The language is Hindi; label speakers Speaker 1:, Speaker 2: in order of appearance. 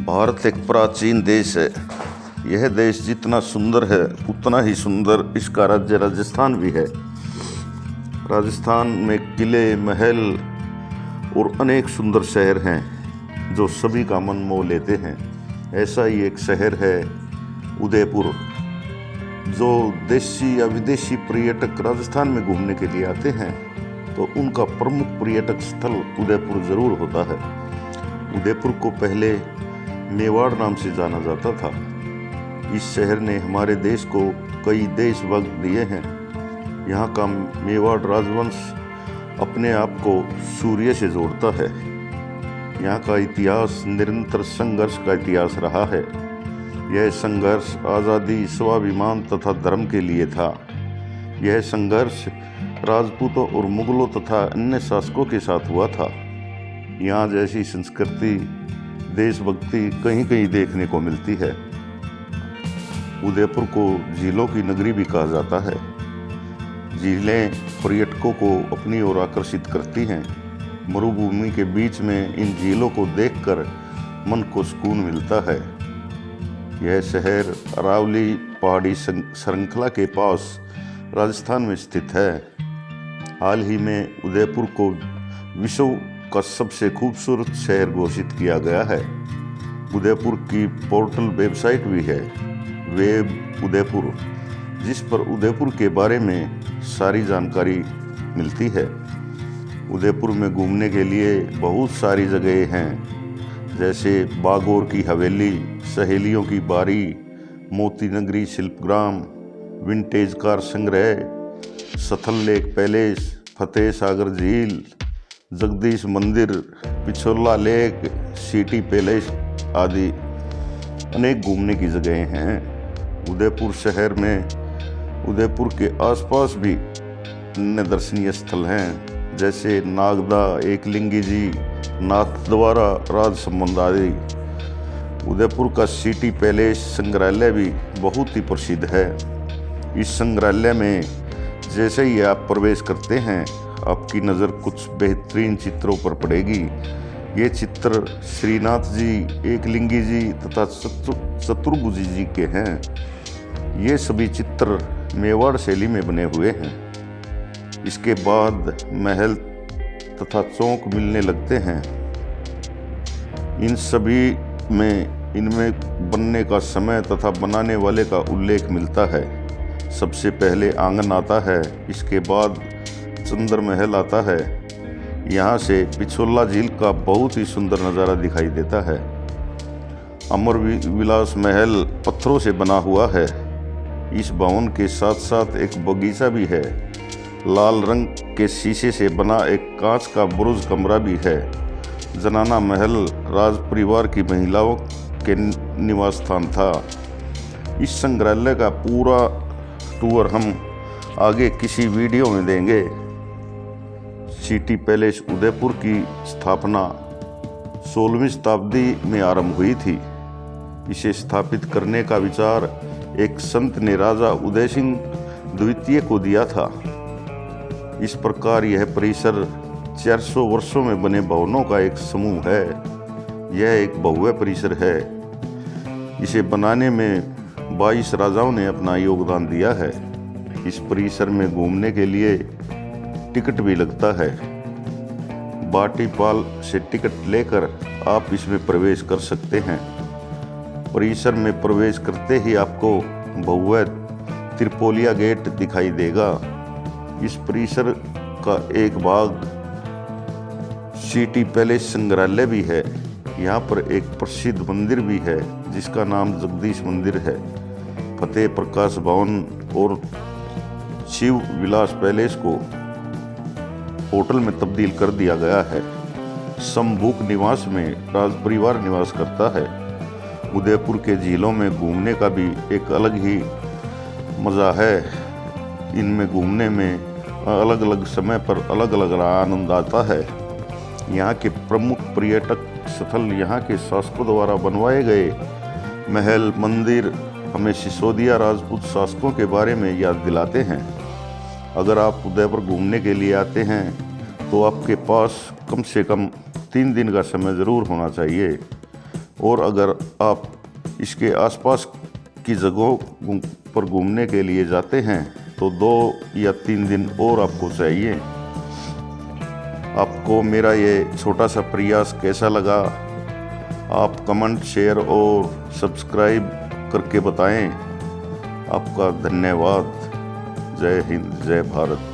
Speaker 1: भारत एक प्राचीन देश है। यह देश जितना सुंदर है उतना ही सुंदर इसका राज्य राजस्थान भी है। राजस्थान में किले, महल और अनेक सुंदर शहर हैं जो सभी का मन मोह लेते हैं। ऐसा ही एक शहर है उदयपुर। जो देशी या विदेशी पर्यटक राजस्थान में घूमने के लिए आते हैं तो उनका प्रमुख पर्यटक स्थल उदयपुर जरूर होता है। उदयपुर को पहले मेवाड़ नाम से जाना जाता था। इस शहर ने हमारे देश को कई देशभक्त दिए हैं। यहाँ का मेवाड़ राजवंश अपने आप को सूर्य से जोड़ता है। यहाँ का इतिहास निरंतर संघर्ष का इतिहास रहा है। यह संघर्ष आज़ादी, स्वाभिमान तथा धर्म के लिए था। यह संघर्ष राजपूतों और मुगलों तथा अन्य शासकों के साथ हुआ था। यहाँ जैसी संस्कृति, देशभक्ति कहीं कहीं देखने को मिलती है। उदयपुर को झीलों की नगरी भी कहा जाता है। झीलें पर्यटकों को अपनी ओर आकर्षित करती हैं। मरुभूमि के बीच में इन झीलों को देखकर मन को सुकून मिलता है। यह शहर अरावली पहाड़ी श्रृंखला के पास राजस्थान में स्थित है। हाल ही में उदयपुर को विश्व का सबसे खूबसूरत शहर घोषित किया गया है। उदयपुर की पोर्टल वेबसाइट भी है, वेब उदयपुर, जिस पर उदयपुर के बारे में सारी जानकारी मिलती है। उदयपुर में घूमने के लिए बहुत सारी जगहें हैं, जैसे बागोर की हवेली, सहेलियों की बारी, मोती नगरी शिल्पग्राम, विंटेज कार संग्रह, सथल लेक पैलेस, फतेह सागर झील, जगदीश मंदिर, पिछोला लेक, सिटी पैलेस आदि अनेक घूमने की जगहें हैं। उदयपुर शहर में उदयपुर के आसपास भी अन्य दर्शनीय स्थल हैं, जैसे नागदा, एकलिंगी जी, नाथद्वारा, राजसमंद आदि। उदयपुर का सिटी पैलेस संग्रहालय भी बहुत ही प्रसिद्ध है। इस संग्रहालय में जैसे ही आप प्रवेश करते हैं आपकी नज़र कुछ बेहतरीन चित्रों पर पड़ेगी। ये चित्र श्रीनाथ जी, एकलिंगी जी तथा चतुर्भुजी जी के हैं। ये सभी चित्र मेवाड़ शैली में बने हुए हैं। इसके बाद महल तथा चौक मिलने लगते हैं। इन सभी में इनमें बनने का समय तथा बनाने वाले का उल्लेख मिलता है। सबसे पहले आंगन आता है, इसके बाद चंद्र महल आता है। यहाँ से पिछोला झील का बहुत ही सुंदर नज़ारा दिखाई देता है। अमर विलास महल पत्थरों से बना हुआ है। इस भवन के साथ साथ एक बगीचा भी है। लाल रंग के शीशे से बना एक कांच का बुर्ज कमरा भी है। जनाना महल राज परिवार की महिलाओं के निवास स्थान था। इस संग्रहालय का पूरा टूर हम आगे किसी वीडियो में देंगे। सिटी पैलेस उदयपुर की स्थापना 16वीं शताब्दी में आरंभ हुई थी। इसे स्थापित करने का विचार एक संत ने राजा उदय सिंह द्वितीय को दिया था। इस प्रकार यह परिसर 400 वर्षों में बने भवनों का एक समूह है। यह एक भव्य परिसर है। इसे बनाने में 22 राजाओं ने अपना योगदान दिया है। इस परिसर में घूमने के लिए टिकट भी लगता है। बाटीपाल से टिकट लेकर आप इसमें प्रवेश कर सकते हैं। परिसर में प्रवेश करते ही आपको भव्य त्रिपोलिया गेट दिखाई देगा। इस परिसर का एक भाग सिटी पैलेस संग्रहालय भी है। यहाँ पर एक प्रसिद्ध मंदिर भी है जिसका नाम जगदीश मंदिर है। फतेह प्रकाश भवन और शिव विलास पैलेस को होटल में तब्दील कर दिया गया है। संभूक निवास में राज परिवार निवास करता है। उदयपुर के झीलों में घूमने का भी एक अलग ही मज़ा है। इनमें घूमने में अलग अलग समय पर अलग अलग आनंद आता है। यहाँ के प्रमुख पर्यटक स्थल यहाँ के शासकों द्वारा बनवाए गए महल, मंदिर हमें सिसोदिया राजपूत शासकों के बारे में याद दिलाते हैं। अगर आप उदयपुर घूमने के लिए आते हैं तो आपके पास कम से कम 3 दिन का समय ज़रूर होना चाहिए। और अगर आप इसके आसपास की जगहों पर घूमने के लिए जाते हैं तो 2 या 3 दिन और आपको चाहिए। आपको मेरा ये छोटा सा प्रयास कैसा लगा, आप कमेंट, शेयर और सब्सक्राइब करके बताएं। आपका धन्यवाद। जय हिंद, जय भारत।